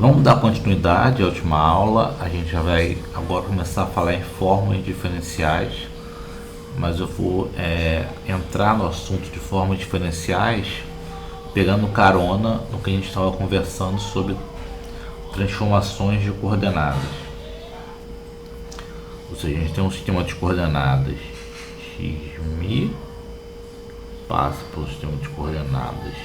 Vamos dar continuidade à última aula. A gente já vai agora começar a falar em fórmulas diferenciais, mas eu vou entrar no assunto de fórmulas diferenciais pegando carona no que a gente estava conversando sobre transformações de coordenadas. Ou seja, a gente tem um sistema de coordenadas xmi, passa pelo sistema de coordenadas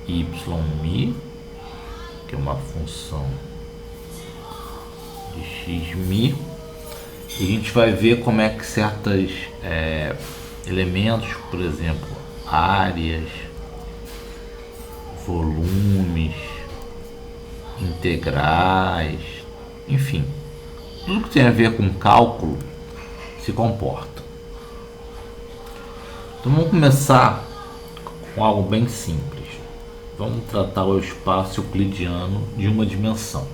ymi, que é uma função de xmi, e a gente vai ver como é que certos elementos, por exemplo, áreas, volumes, integrais, enfim, tudo que tem a ver com cálculo se comporta. Então vamos começar com algo bem simples. Vamos tratar o espaço euclidiano de uma dimensão,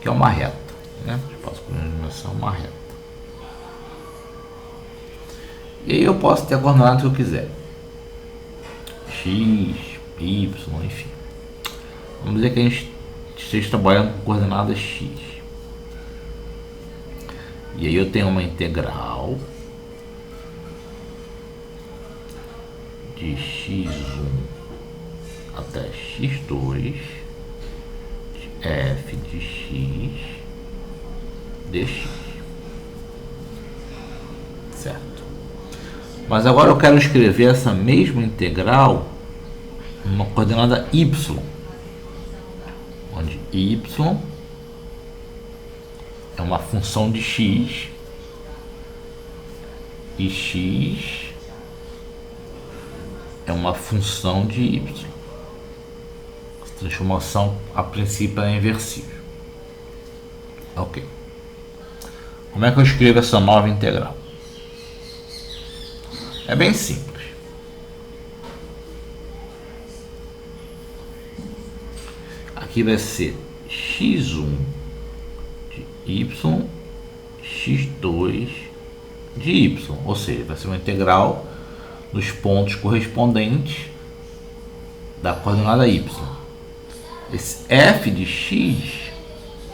que é uma reta, né? O espaço euclidiano de uma dimensão é uma reta. E aí eu posso ter a coordenada que eu quiser. X, Y, enfim. Vamos dizer que a gente esteja trabalhando com coordenada X. E aí eu tenho uma integral de x1 até x2 de f de x dx, certo? Mas agora eu quero escrever essa mesma integral numa coordenada y, onde y é uma função de x e x é uma função de y. A transformação a princípio é inversível. Ok. Como é que eu escrevo essa nova integral? É bem simples. Aqui vai ser x1 de y, x2 de y, ou seja, vai ser uma integral nos pontos correspondentes da coordenada y. Esse f de x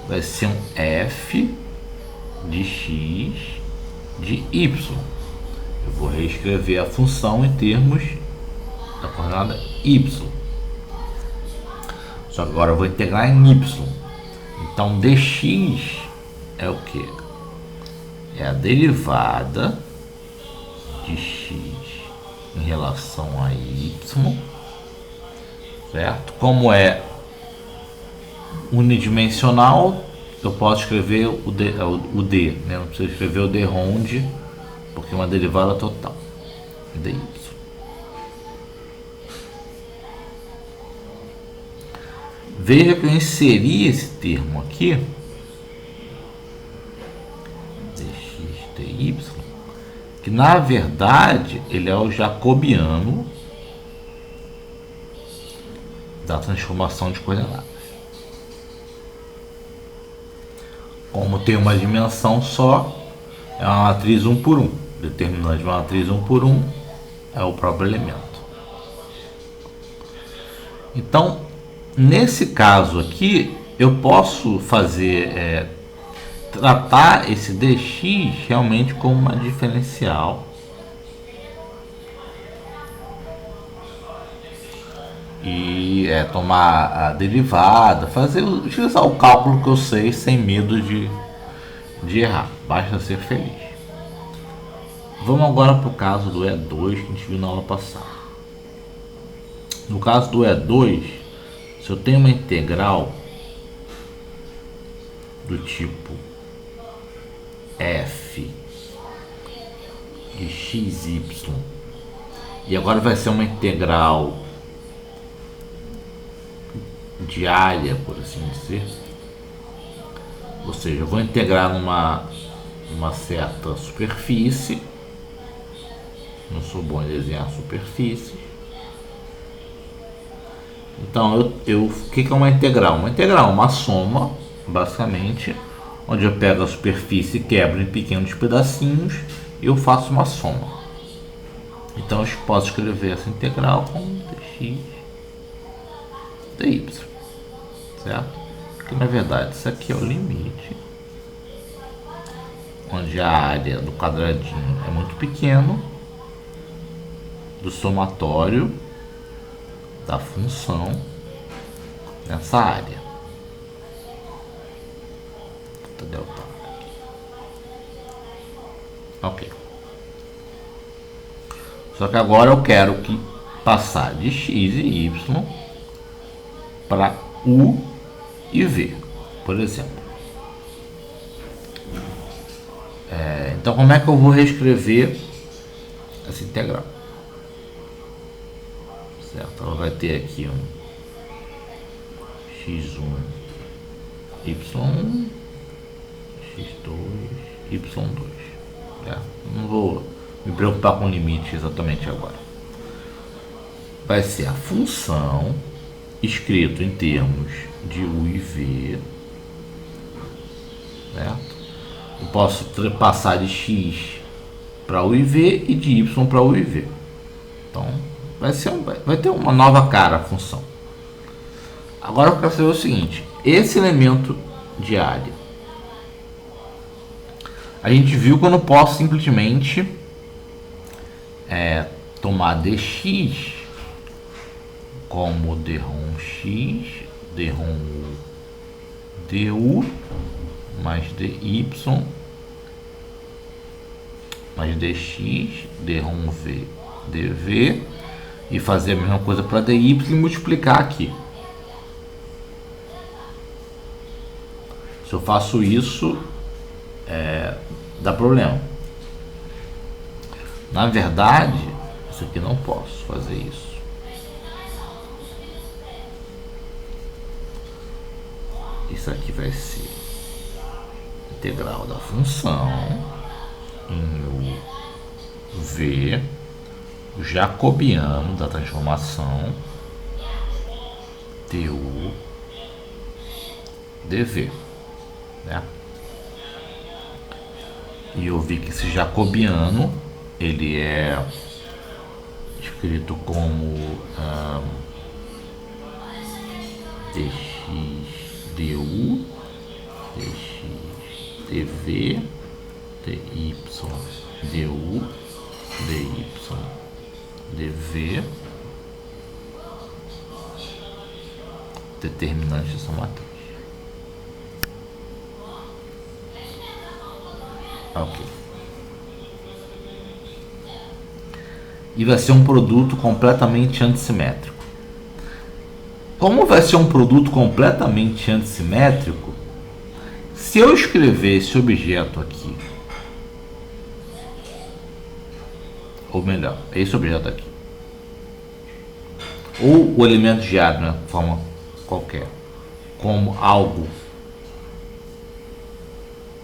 vai ser um f de x de y. Eu vou reescrever a função em termos da coordenada y. Só que agora eu vou integrar em y. Então dx é o que? É a derivada de x em relação a y, certo? Como é unidimensional, eu posso escrever o d, né? Não preciso escrever o d ronde, porque é uma derivada total, dy. Veja que eu inseri esse termo aqui, dx dy, que na verdade ele é o jacobiano da transformação de coordenadas. Como tem uma dimensão só, é uma matriz 1 por 1. Determinante de uma matriz 1 por 1 é o próprio elemento. Então, nesse caso aqui, eu posso fazer tratar esse dx realmente como uma diferencial e tomar a derivada, utilizar o cálculo que eu sei sem medo de errar, basta ser feliz. Vamos agora para o caso do E2 que a gente viu na aula passada. No caso do E2, se eu tenho uma integral do tipo f de xy, e agora vai ser uma integral de área, por assim dizer, ou seja, eu vou integrar numa certa superfície. Não sou bom em desenhar superfície. Então, o que é uma integral? Uma integral é uma soma, basicamente, onde eu pego a superfície e quebro em pequenos pedacinhos e eu faço uma soma. Então, eu posso escrever essa integral como dx dy, certo? que na verdade isso aqui é o limite, onde a área do quadradinho é muito pequeno, do somatório da função nessa área. Delta. Ok. Só que agora eu quero que passar de x e y para u e v, por exemplo. Então como é que eu vou reescrever essa integral? Certo? Ela vai ter aqui um x1, y1, x2, y2. Não vou me preocupar com o limite exatamente agora. Vai ser a função escrito em termos de u e v, certo? Eu posso passar de x para u e v e de y para u e v. Então vai ter uma nova cara a função. Agora eu quero saber o seguinte: esse elemento de área, a gente viu que eu não posso simplesmente tomar dx como dρ x, dρ u, du, mais dy, mais dx, dρ v, dv, e fazer a mesma coisa para dy e multiplicar aqui. Se eu faço isso, dá problema. Na verdade, isso aqui não posso fazer isso. Isso aqui vai ser integral da função em u, v, jacobiano da transformação du, dv, né? E eu vi que esse jacobiano ele é escrito como dx du, dx dv, dy du, dy dv, determinante dessa matriz. Ok. E vai ser um produto completamente antissimétrico. Como vai ser um produto completamente antissimétrico, se eu escrever esse objeto aqui, ou melhor, esse objeto aqui, ou o elemento de área, de uma forma qualquer, como algo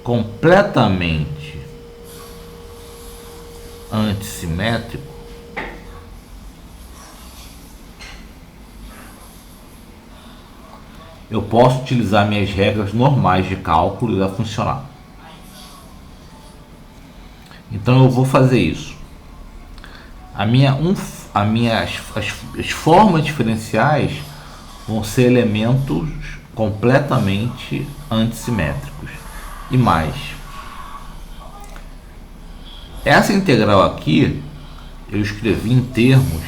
completamente antissimétrico, eu posso utilizar minhas regras normais de cálculo e vai funcionar. Então eu vou fazer isso. As formas diferenciais vão ser elementos completamente antissimétricos. E mais, essa integral aqui eu escrevi em termos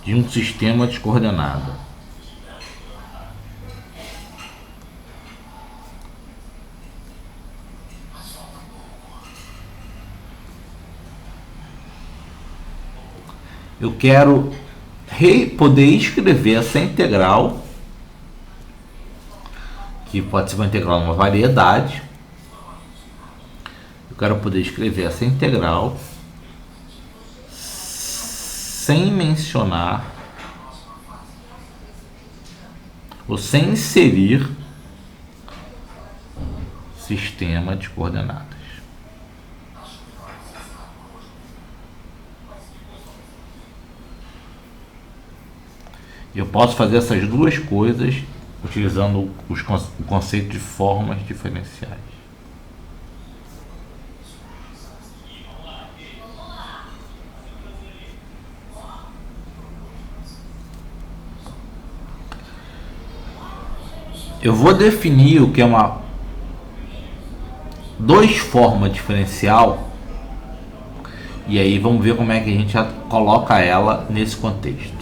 de um sistema de coordenada. Eu quero poder escrever essa integral, que pode ser uma integral numa variedade. Eu quero poder escrever essa integral sem mencionar ou sem inserir sistema de coordenadas. Eu posso fazer essas duas coisas utilizando o conceito de formas diferenciais. eu vou definir o que é uma dois forma diferencial, e aí vamos ver como é que a gente já coloca ela nesse contexto.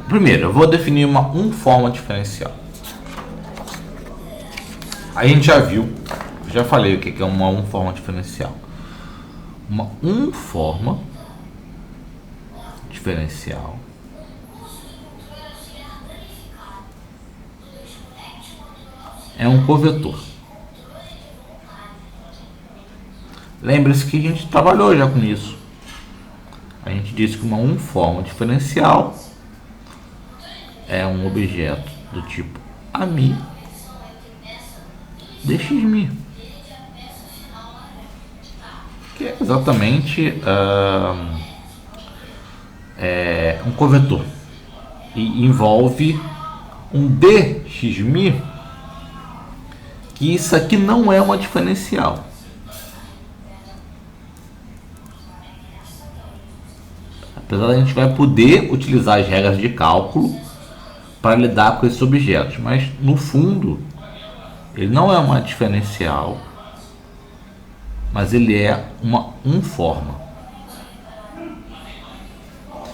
Primeiro, eu vou definir uma forma diferencial. A gente já viu, já falei o que é uma forma diferencial. Uma forma diferencial é um covetor. Lembre-se que a gente trabalhou já com isso. A gente disse que uma forma diferencial é um objeto do tipo AMI dxmi, que é exatamente um covetor e envolve um dxmi, que isso aqui não é uma diferencial. Apesar da gente vai poder utilizar as regras de cálculo para lidar com esses objetos, mas no fundo ele não é uma diferencial, mas ele é uma forma.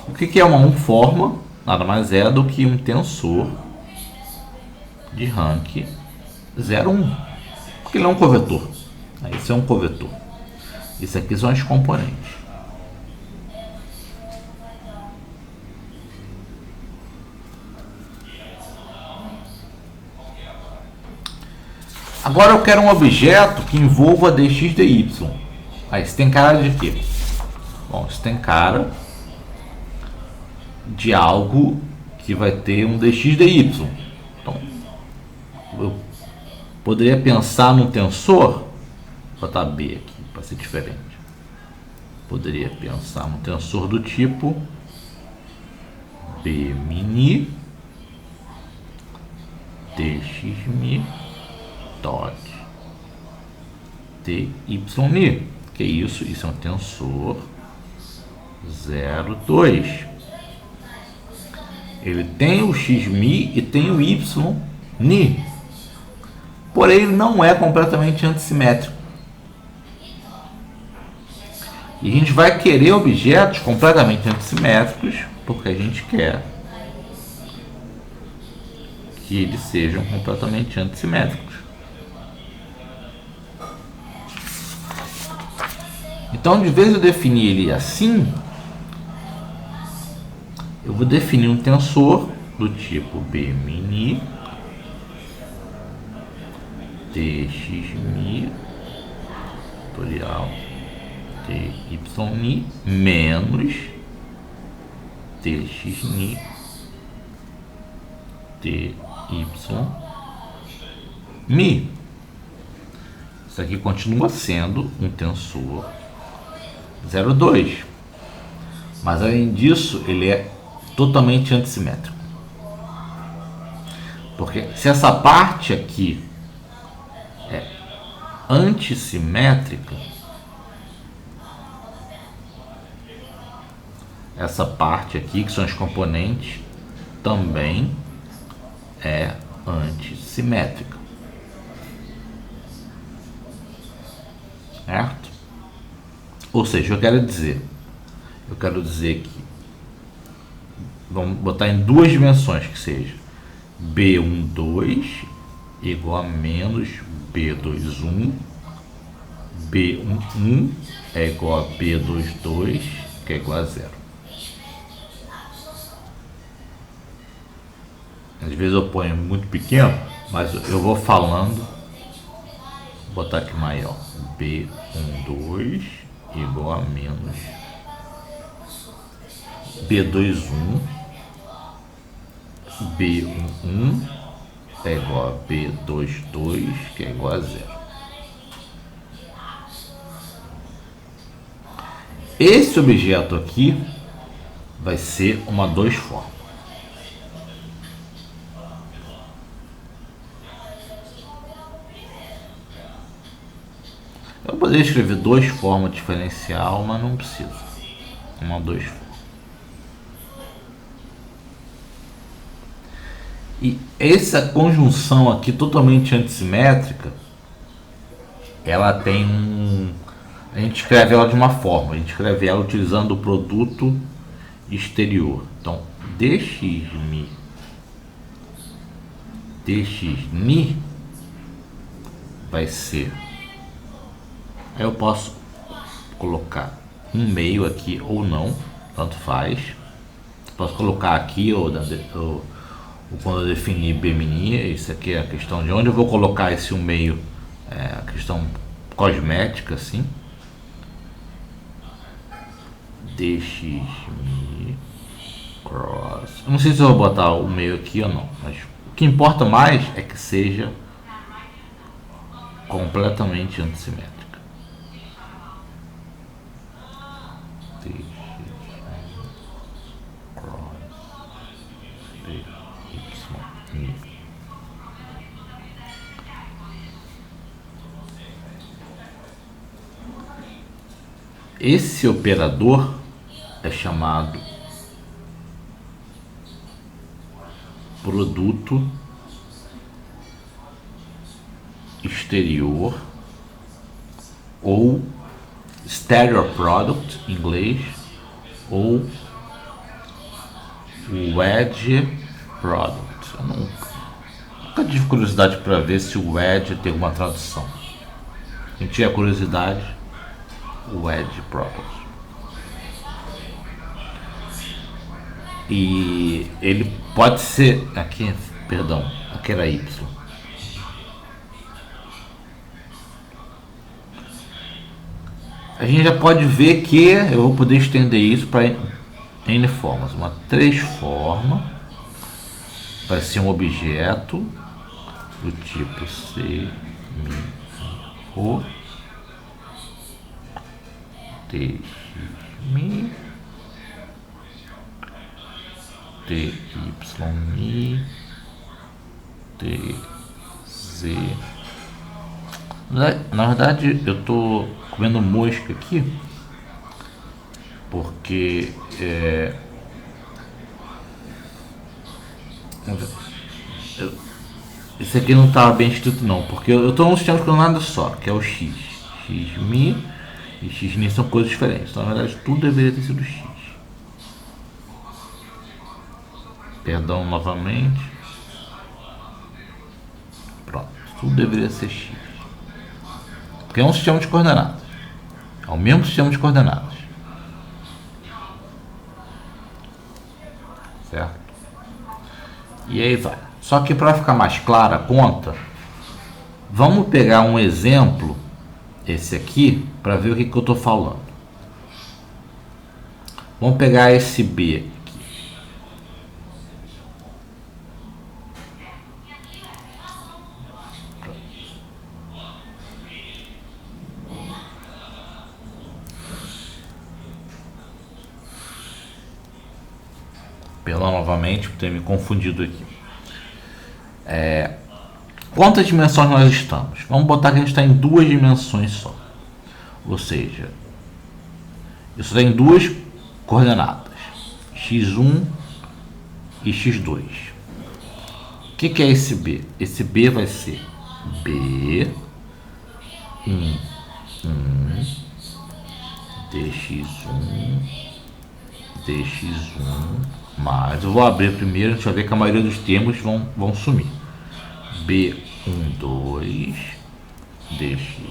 O que é uma forma? Nada mais é do que um tensor de rank 0,1, porque ele é um covetor. Esse é um covetor. Isso aqui são os componentes. Agora eu quero um objeto que envolva dx dy. Aí isso tem cara de quê? Bom, isso tem cara de algo que vai ter um dx dy. Então, eu poderia pensar num tensor, vou botar B aqui para ser diferente. Poderia pensar num tensor do tipo B mini dxmi dot dymi. Que é isso? Isso é um tensor 0,2. Ele tem o xmi e tem o yni, porém ele não é completamente antissimétrico. E a gente vai querer objetos completamente antissimétricos porque a gente quer que eles sejam completamente antissimétricos. Então, de vez em eu definir ele assim, eu vou definir um tensor do tipo B mini dxmi fatorial dyni menos dxni dymi. Isso aqui continua sendo um tensor 0,2, mas além disso ele é totalmente antissimétrico, porque se essa parte aqui é antissimétrica, essa parte aqui, que são os componentes, também é antissimétrica, certo? Ou seja, eu quero dizer que vamos botar em duas dimensões, que seja B12 igual a menos B21, B11 é igual a B22, que é igual a 0. Às vezes eu ponho muito pequeno, mas eu vou falando. Vou botar aqui maior. B12 igual a menos B21, B11 é igual a B22, que é igual a 0. Esse objeto aqui vai ser uma dois formas. Eu poderia escrever dois formas diferencial, mas não precisa. Uma dois formas. E essa conjunção aqui totalmente antissimétrica, ela tem a gente escreve ela de uma forma, a gente escreve ela utilizando o produto exterior. Então, dxmi vai ser, aí eu posso colocar um meio aqui ou não, tanto faz. Posso colocar aqui ou quando eu definir bmini, isso aqui é a questão de onde eu vou colocar esse um meio, é a questão cosmética, assim. dxmi cross, eu não sei se eu vou botar o meio aqui ou não, mas o que importa mais é que seja completamente antissimétrica. Esse operador é chamado produto exterior ou stereo product em inglês, ou wedge product. Eu nunca tive curiosidade para ver se o wedge tem alguma tradução. Quem tiver curiosidade, o wedge product. E ele pode ser aqui, perdão, aqui era y. A gente já pode ver que eu vou poder estender isso para N formas. Uma 3 forma vai ser um objeto do tipo C, o T, mi, T, y, mi, T, z. Na verdade, eu tô comendo mosca aqui porque esse aqui não estava bem escrito não, porque eu estou num sistema de coordenadas só, que é o x. Xmi e xni são coisas diferentes. Então, na verdade, tudo deveria ter sido x. Perdão novamente. Pronto, tudo deveria ser x. Porque é um sistema de coordenadas. É o mesmo sistema de coordenadas. Certo? E aí vai. Só que para ficar mais clara a conta, vamos pegar um exemplo, esse aqui, para ver o que eu estou falando. Vamos pegar esse B aqui. Perdão novamente por ter me confundido aqui. Quantas dimensões nós estamos? Vamos botar que a gente está em 2 dimensões só. Ou seja, isso tem 2 coordenadas, x1 e x2. O que é esse B? Esse B vai ser B em 1 dx1 dx1 mais, eu vou abrir primeiro, a gente vai ver que a maioria dos termos vão sumir. B12 dx1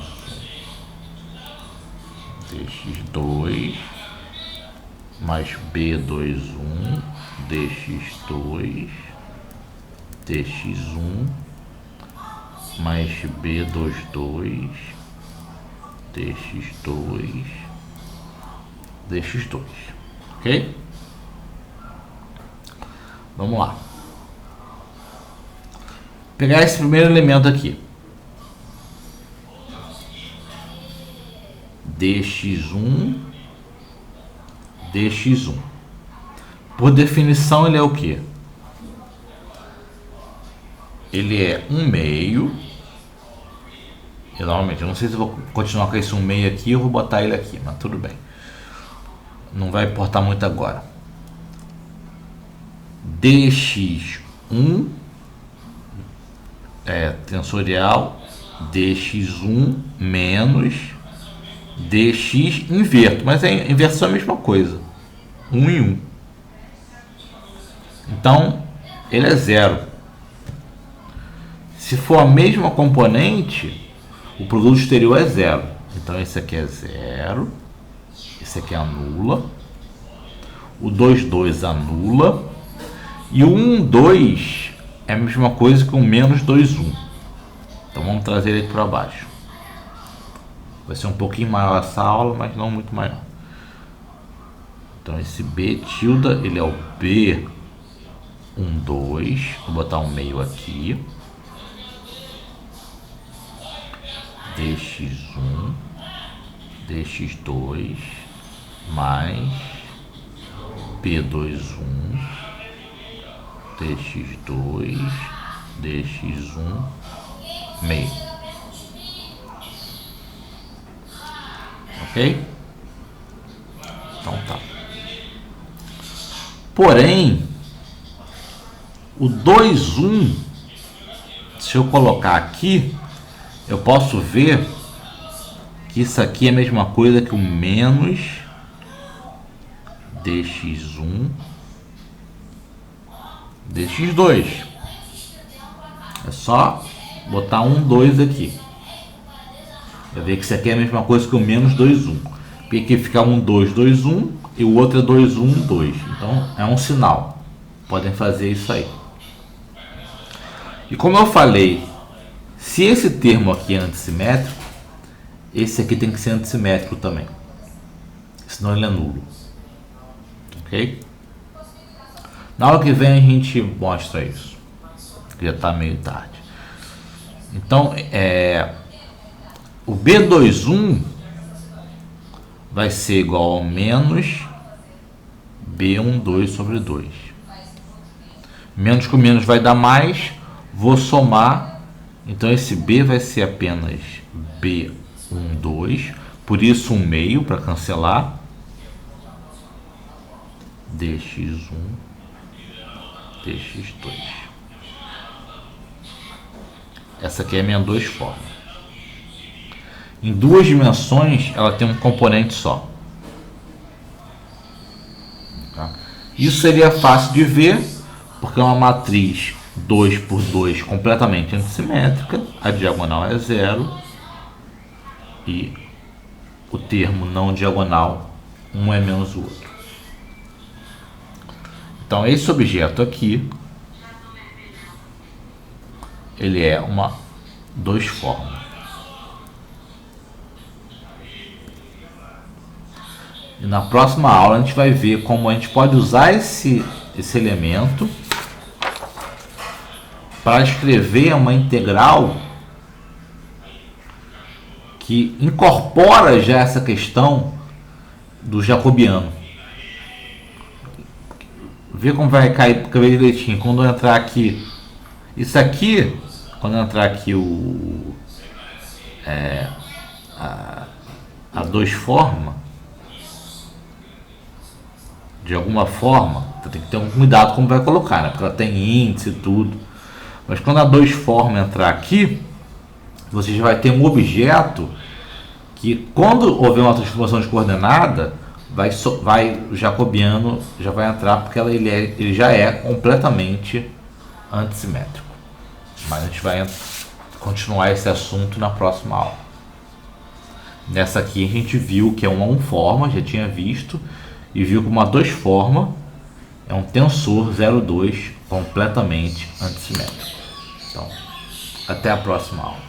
dx2 mais B21 dx2 dx1 mais B22 dx2 dx2, ok? Vamos lá. Pegar esse primeiro elemento aqui, dx1 dx1. Por definição, ele é o que? Ele é 1/2. E, normalmente, eu não sei se eu vou continuar com esse 1/2 aqui ou vou botar ele aqui, mas tudo bem. Não vai importar muito agora. dx1 tensorial dx1 menos dx inverto, mas a inversão é a mesma coisa, 1 em 1. Então ele é zero. Se for a mesma componente, o produto exterior é zero. Então esse aqui é zero, esse aqui anula, o 2, 2 anula, e o 1, 2 é a mesma coisa que o menos 2, 1. Então vamos trazer ele para baixo. Vai ser um pouquinho maior essa aula, mas não muito maior. Então esse B tilde, ele é o B 1, 2. Vou botar um meio aqui. dx1, dx2, mais P21, dx2, dx1, meio. Ok? Então tá. Porém, o 2, 1, se eu colocar aqui, eu posso ver que isso aqui é a mesma coisa que o menos dx1, dx2. É só botar 1, 2 aqui. Vai ver que isso aqui é a mesma coisa que o menos 2, 1. Porque aqui fica 1, 2, 2, 1 e o outro é 2, 1, 2. Então é um sinal. Podem fazer isso aí. E como eu falei, se esse termo aqui é antissimétrico, esse aqui tem que ser antissimétrico também. Senão ele é nulo. Ok? Na aula que vem a gente mostra isso. Que já está meio tarde. Então, o B21 vai ser igual ao menos B12 sobre 2. Menos com menos vai dar mais. Vou somar. Então, esse B vai ser apenas B12. Por isso, 1 meio para cancelar. dx1, dx2. Essa aqui é a minha 2 forma. Em 2 dimensões, ela tem um componente só. Tá? Isso seria fácil de ver, porque é uma matriz 2 por 2 completamente antissimétrica. A diagonal é zero. E o termo não diagonal, um é menos o outro. Então, esse objeto aqui, ele é uma 2 forma. E na próxima aula a gente vai ver como a gente pode usar esse elemento para escrever uma integral que incorpora já essa questão do jacobiano. Vê como vai cair direitinho. Quando eu entrar aqui, isso aqui, quando eu entrar aqui a 2 forma, de alguma forma, você tem que ter um cuidado como vai colocar, né? Porque ela tem índice e tudo. Mas quando a 2 forma entrar aqui, você já vai ter um objeto que, quando houver uma transformação de coordenada, o jacobiano já vai entrar, porque ele já é completamente antissimétrico. Mas a gente vai continuar esse assunto na próxima aula. Nessa aqui a gente viu que é uma 1 forma, já tinha visto, e viu que uma 2 forma é um tensor 0,2 completamente antissimétrico. Então, até a próxima aula.